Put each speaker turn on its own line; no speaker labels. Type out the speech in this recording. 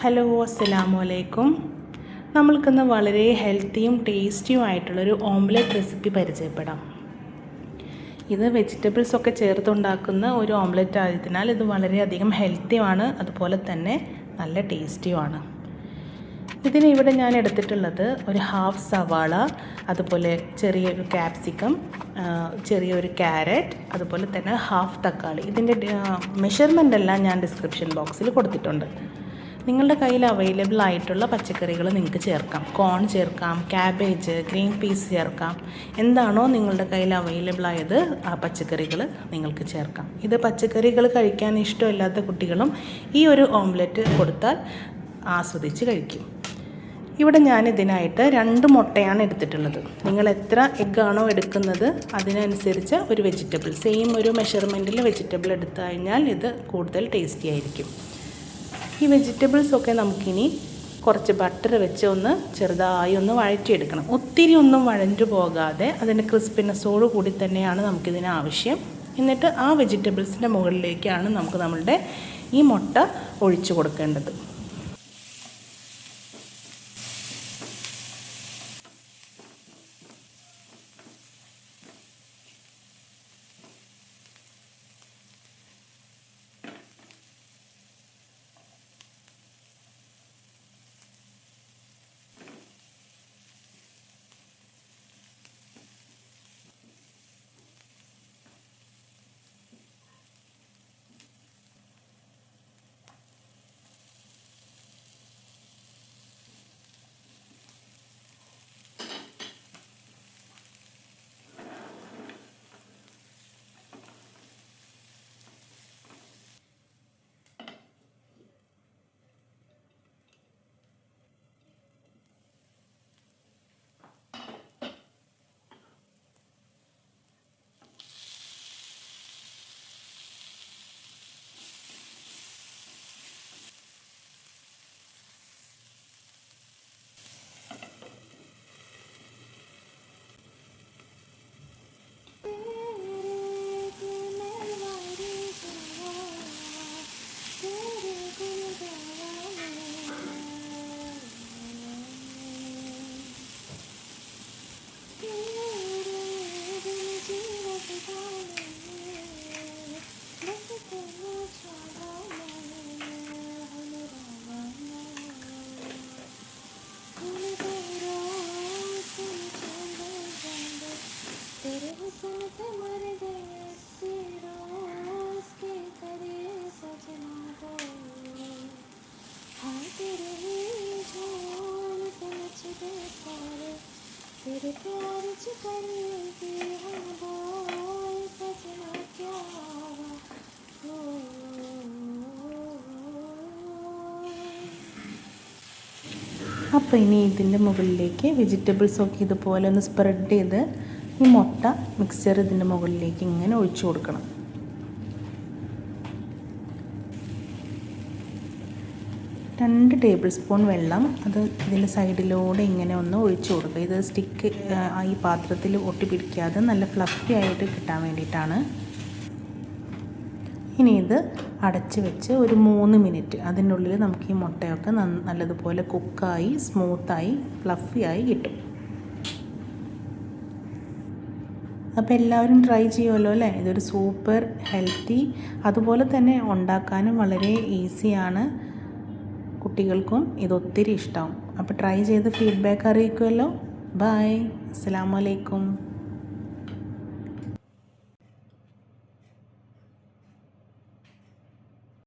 Hello, അസ്സലാമു അലൈക്കും. നമ്മൾക്കിന്ന് വളരെ ഹെൽത്തിയും ടേസ്റ്റിയും ആയിട്ടുള്ളൊരു ഓംലെറ്റ് റെസിപ്പി പരിചയപ്പെടാം. ഇത് വെജിറ്റബിൾസൊക്കെ ചേർത്തുണ്ടാക്കുന്ന ഒരു ഓംലെറ്റ് ആയതിനാൽ ഇത് വളരെയധികം ഹെൽത്തിയുമാണ്, അതുപോലെ തന്നെ നല്ല ടേസ്റ്റിയുമാണ്. ഇതിന് ഇവിടെ ഞാൻ എടുത്തിട്ടുള്ളത് ഒരു ഹാഫ് സവാള, അതുപോലെ ചെറിയൊരു ക്യാപ്സിക്കം, ചെറിയൊരു ക്യാരറ്റ്, അതുപോലെ തന്നെ ഹാഫ് തക്കാളി. ഇതിൻ്റെ മെഷർമെൻ്റ് എല്ലാം ഞാൻ ഡിസ്ക്രിപ്ഷൻ ബോക്സിൽ കൊടുത്തിട്ടുണ്ട്. നിങ്ങളുടെ കയ്യിൽ അവൈലബിൾ ആയിട്ടുള്ള പച്ചക്കറികൾ നിങ്ങൾക്ക് ചേർക്കാം. കോൺ ചേർക്കാം, ക്യാബേജ്, ഗ്രീൻ പീസ് ചേർക്കാം. എന്താണോ നിങ്ങളുടെ കയ്യിൽ അവൈലബിൾ ആയത് ആ പച്ചക്കറികൾ നിങ്ങൾക്ക് ചേർക്കാം. ഇത് പച്ചക്കറികൾ കഴിക്കാൻ ഇഷ്ടമില്ലാത്ത കുട്ടികളും ഈ ഒരു ഓംലെറ്റ് കൊടുത്താൽ ആസ്വദിച്ച് കഴിക്കും. ഇവിടെ ഞാൻ ഇതിനായിട്ട് 2 മുട്ടയാണ് എടുത്തിട്ടുള്ളത്. നിങ്ങൾ എത്ര എഗ്ഗാണോ എടുക്കുന്നത് അതിനനുസരിച്ച് ഒരു വെജിറ്റബിൾ, സെയിം ഒരു മെഷർമെൻറ്റിൽ വെജിറ്റബിൾ എടുത്തു കഴിഞ്ഞാൽ ഇത് കൂടുതൽ ടേസ്റ്റി ആയിരിക്കും. ഈ വെജിറ്റബിൾസൊക്കെ നമുക്കിനി കുറച്ച് ബട്ടർ വെച്ച് ചെറുതായി വഴറ്റിയെടുക്കണം. ഒത്തിരി ഒന്നും വഴഞ്ഞു പോകാതെ അതിൻ്റെ ക്രിസ്പിനെസ്സോടു കൂടി തന്നെയാണ് നമുക്കിതിന് ആവശ്യം. എന്നിട്ട് ആ വെജിറ്റബിൾസിൻ്റെ മുകളിലേക്കാണ് നമുക്ക് നമ്മളുടെ ഈ മുട്ട ഒഴിച്ചു കൊടുക്കേണ്ടത്. അപ്പോൾ ഇനി ഇതിൻ്റെ മുകളിലേക്ക് വെജിറ്റബിൾസൊക്കെ ഇതുപോലെ സ്പ്രെഡ് ചെയ്ത് ഈ മുട്ട മിക്സ്ചർ ഇതിൻ്റെ മുകളിലേക്ക് ഇങ്ങനെ ഒഴിച്ചു കൊടുക്കണം. രണ്ട് ടേബിൾ സ്പൂൺ വെള്ളം അത് ഇതിൻ്റെ സൈഡിലൂടെ ഇങ്ങനെ ഒഴിച്ചു കൊടുക്കുക. ഇത് സ്റ്റിക്ക് ഈ പാത്രത്തിൽ ഒട്ടിപ്പിടിക്കാതെ നല്ല ഫ്ലഫി ആയിട്ട് കിട്ടാൻ വേണ്ടിയിട്ടാണ്. ഇനി ഇത് അടച്ച് വെച്ച് ഒരു 3 മിനിറ്റ് അതിൻ്റെ ഉള്ളിൽ നമുക്ക് ഈ മുട്ടയൊക്കെ നല്ലതുപോലെ കുക്കായി സ്മൂത്തായി ഫ്ലഫിയായി കിട്ടും. അപ്പോൾ എല്ലാവരും ട്രൈ ചെയ്യുമല്ലോ അല്ലേ? ഇതൊരു സൂപ്പർ ഹെൽത്തി, അതുപോലെ തന്നെ ഉണ്ടാക്കാനും വളരെ ഈസിയാണ്. കുട്ടികൾക്കും ഇതൊത്തിരി ഇഷ്ടമാവും. അപ്പോൾ ട്രൈ ചെയ്ത് ഫീഡ്ബാക്ക് അറിയിക്കുമല്ലോ. ബൈ, അസ്സലാമു അലൈക്കും.